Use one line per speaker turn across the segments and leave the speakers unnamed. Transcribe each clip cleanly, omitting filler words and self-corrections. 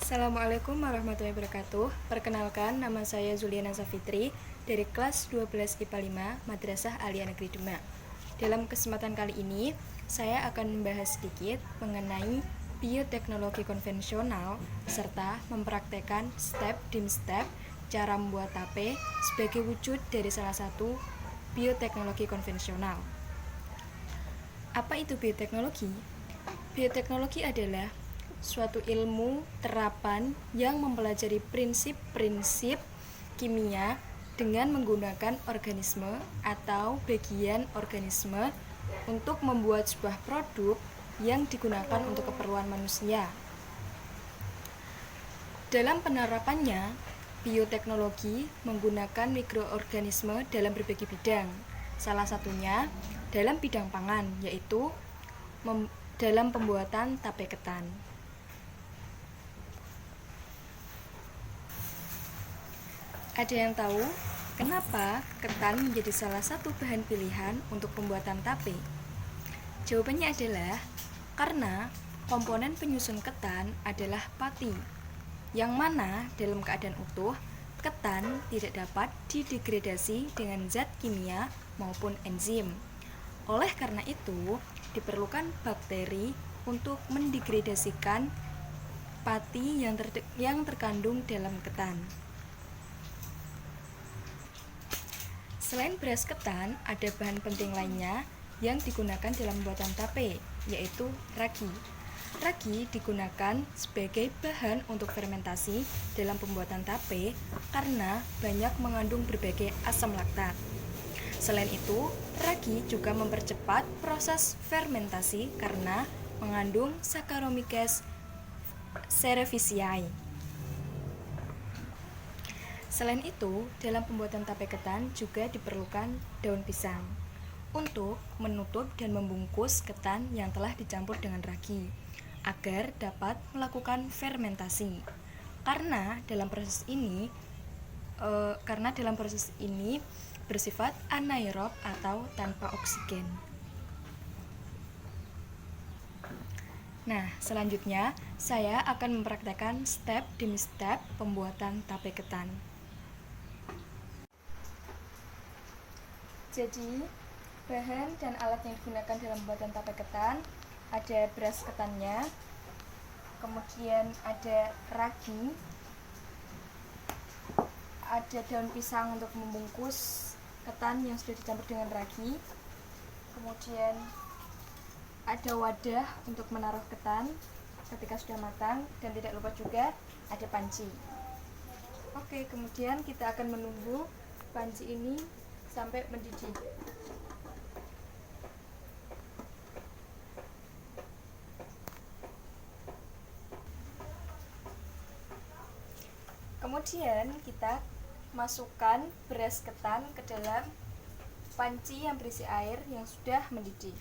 Assalamualaikum warahmatullahi wabarakatuh. Perkenalkan, nama saya Zuliana Safitri dari kelas 12 IPA 5 Madrasah Aliyah Negeri Demak. Dalam kesempatan kali ini, saya akan membahas sedikit mengenai bioteknologi konvensional serta mempraktekkan step demi step cara membuat tape sebagai wujud dari salah satu bioteknologi konvensional. Apa itu bioteknologi? Bioteknologi adalah suatu ilmu terapan yang mempelajari prinsip-prinsip kimia dengan menggunakan organisme atau bagian organisme untuk membuat sebuah produk yang digunakan untuk keperluan manusia. Dalam penerapannya, bioteknologi menggunakan mikroorganisme dalam berbagai bidang. Salah satunya dalam bidang pangan, yaitu dalam pembuatan tape ketan. Ada yang tahu kenapa ketan menjadi salah satu bahan pilihan untuk pembuatan tape? Jawabannya adalah karena komponen penyusun ketan adalah pati, yang mana dalam keadaan utuh, ketan tidak dapat didegradasi dengan zat kimia maupun enzim. Oleh karena itu, diperlukan bakteri untuk mendegradasikan pati yang terkandung dalam ketan. Selain beras ketan, ada bahan penting lainnya yang digunakan dalam pembuatan tape, yaitu ragi. Ragi digunakan sebagai bahan untuk fermentasi dalam pembuatan tape karena banyak mengandung berbagai asam laktat. Selain itu, ragi juga mempercepat proses fermentasi karena mengandung Saccharomyces cerevisiae. Selain itu, dalam pembuatan tape ketan juga diperlukan daun pisang untuk menutup dan membungkus ketan yang telah dicampur dengan ragi agar dapat melakukan fermentasi. Karena dalam proses ini bersifat anaerob atau tanpa oksigen. Nah, selanjutnya saya akan mempraktekkan step demi step pembuatan tape ketan. Jadi, bahan dan alat yang digunakan dalam pembuatan tape ketan ada beras ketannya, kemudian ada ragi, ada daun pisang untuk membungkus ketan yang sudah dicampur dengan ragi, kemudian ada wadah untuk menaruh ketan ketika sudah matang, dan tidak lupa juga ada panci. Oke, kemudian kita akan menunggu panci ini sampai mendidih. Kemudian kita masukkan beras ketan ke dalam panci yang berisi air yang sudah mendidih.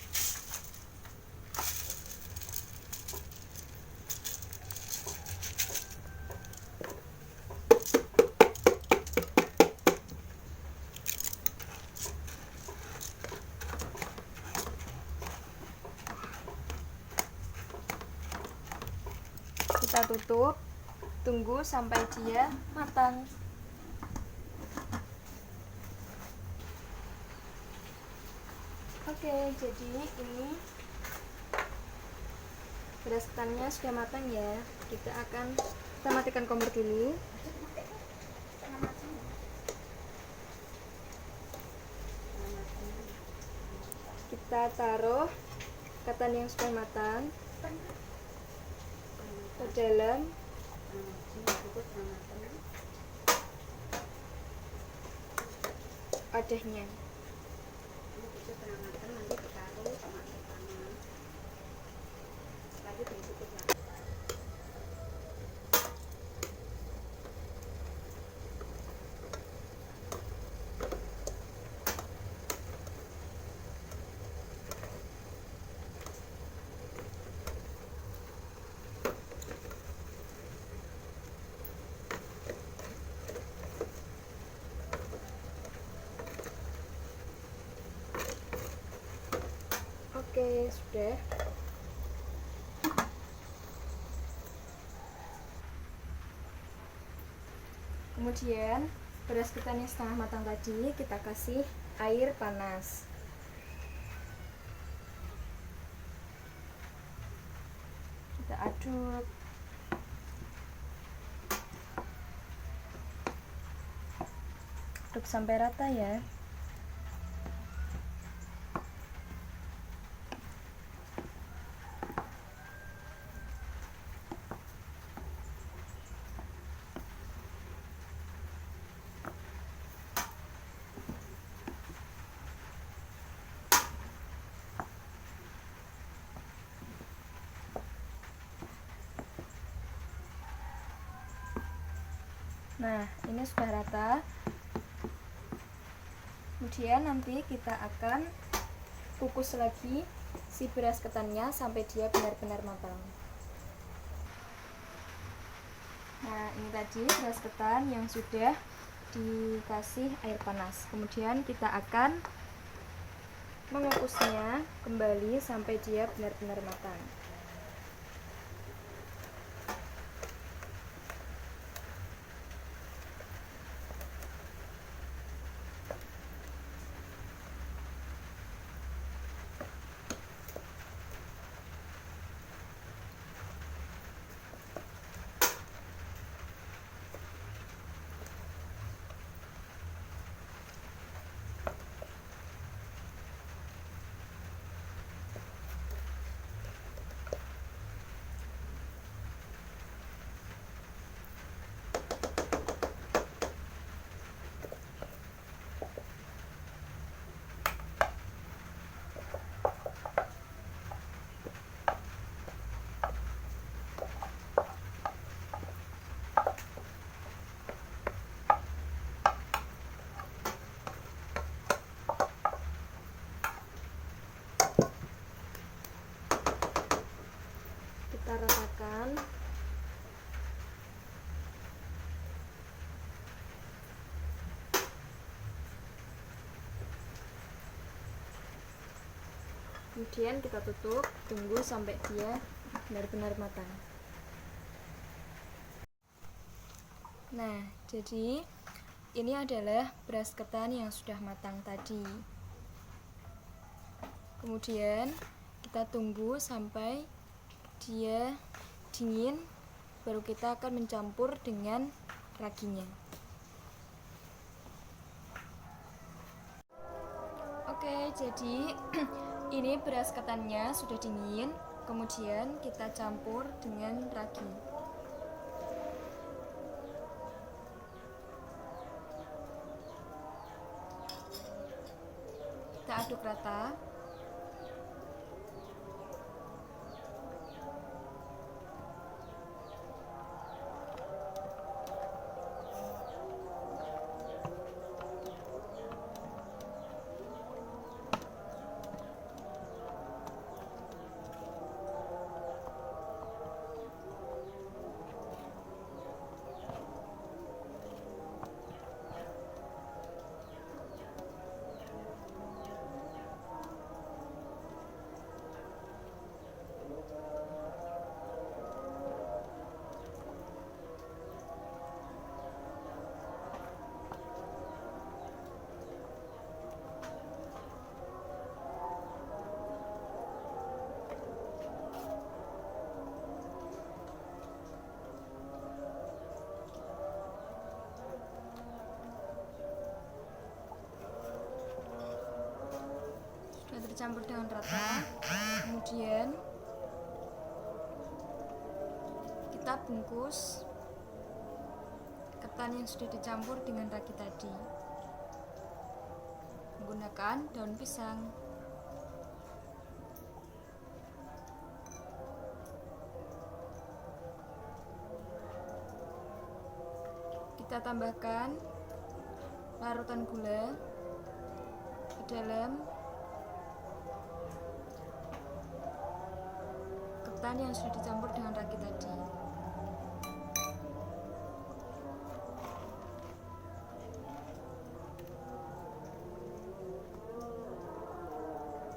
Kita tutup, tunggu sampai dia matang. Oke, jadi ini beras ketannya sudah matang ya. Kita matikan kompor dulu. Kita taruh ketan yang sudah matang ke dalam wadahnya. Oke, sudah. Kemudian beras ketan yang setengah matang tadi kita kasih air panas. Kita aduk. Aduk sampai rata ya. Nah, ini sudah rata. Kemudian nanti kita akan kukus lagi si beras ketannya sampai dia benar-benar matang. Nah, ini tadi beras ketan yang sudah dikasih air panas. Kemudian kita akan mengukusnya kembali sampai dia benar-benar matang. Kita ratakan. Kemudian kita tutup, tunggu sampai dia benar-benar matang. Nah, jadi ini adalah beras ketan yang sudah matang tadi. Kemudian kita tunggu sampai dia dingin, baru kita akan mencampur dengan raginya. Oke, jadi ini beras ketannya sudah dingin, kemudian kita campur dengan ragi. Kita aduk rata. Tercampur dengan rata. Kemudian kita bungkus ketan yang sudah dicampur dengan ragi tadi menggunakan daun pisang. Kita tambahkan larutan gula ke dalam ketan yang sudah dicampur dengan ragi tadi.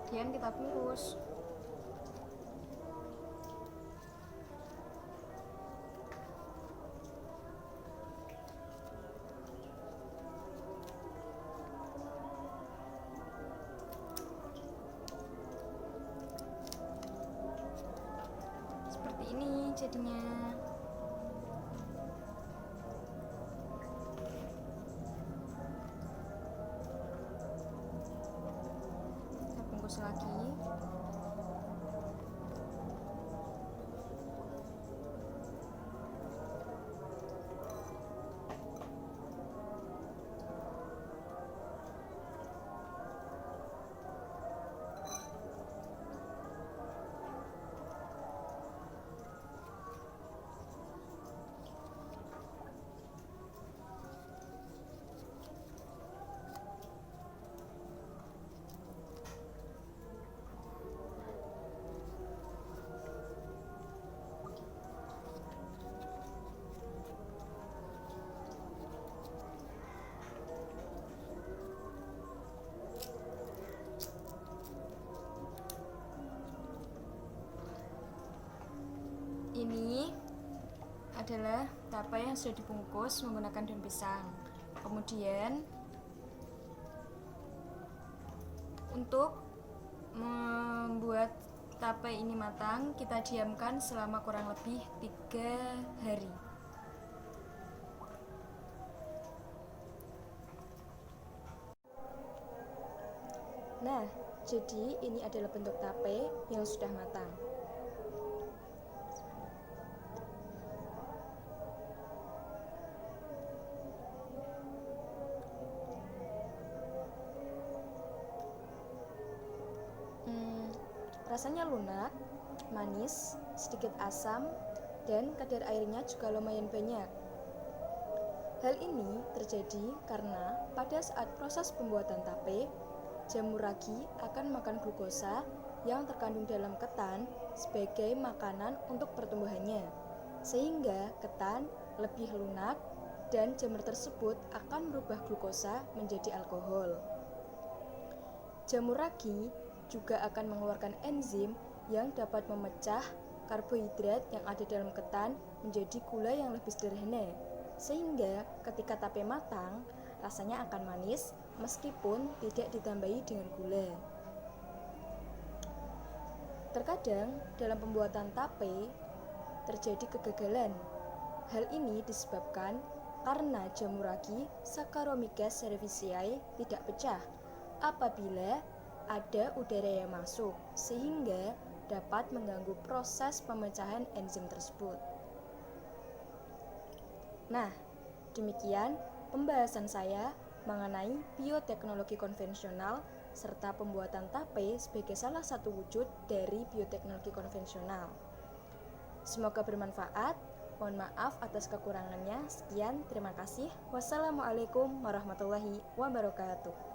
Kemudian kita bungkus. jadinya. Kita bungkus lagi. Ini adalah tape yang sudah dibungkus menggunakan daun pisang. Kemudian untuk membuat tape ini matang, kita diamkan selama kurang lebih 3 hari. Nah, jadi ini adalah bentuk tape yang sudah matang. Rasanya lunak, manis, sedikit asam, dan kadar airnya juga lumayan banyak. Hal ini terjadi karena pada saat proses pembuatan tape, jamur ragi akan makan glukosa yang terkandung dalam ketan sebagai makanan untuk pertumbuhannya, sehingga ketan lebih lunak dan jamur tersebut akan merubah glukosa menjadi alkohol. Jamur ragi juga akan mengeluarkan enzim yang dapat memecah karbohidrat yang ada dalam ketan menjadi gula yang lebih sederhana, sehingga ketika tape matang, rasanya akan manis meskipun tidak ditambahi dengan gula. Terkadang dalam pembuatan tape terjadi kegagalan. Hal ini disebabkan karena jamur ragi Saccharomyces cerevisiae tidak pecah apabila ada udara yang masuk, sehingga dapat mengganggu proses pemecahan enzim tersebut. Nah, demikian pembahasan saya mengenai bioteknologi konvensional serta pembuatan tape sebagai salah satu wujud dari bioteknologi konvensional. Semoga bermanfaat. Mohon maaf atas kekurangannya. Sekian, terima kasih. Wassalamualaikum warahmatullahi wabarakatuh.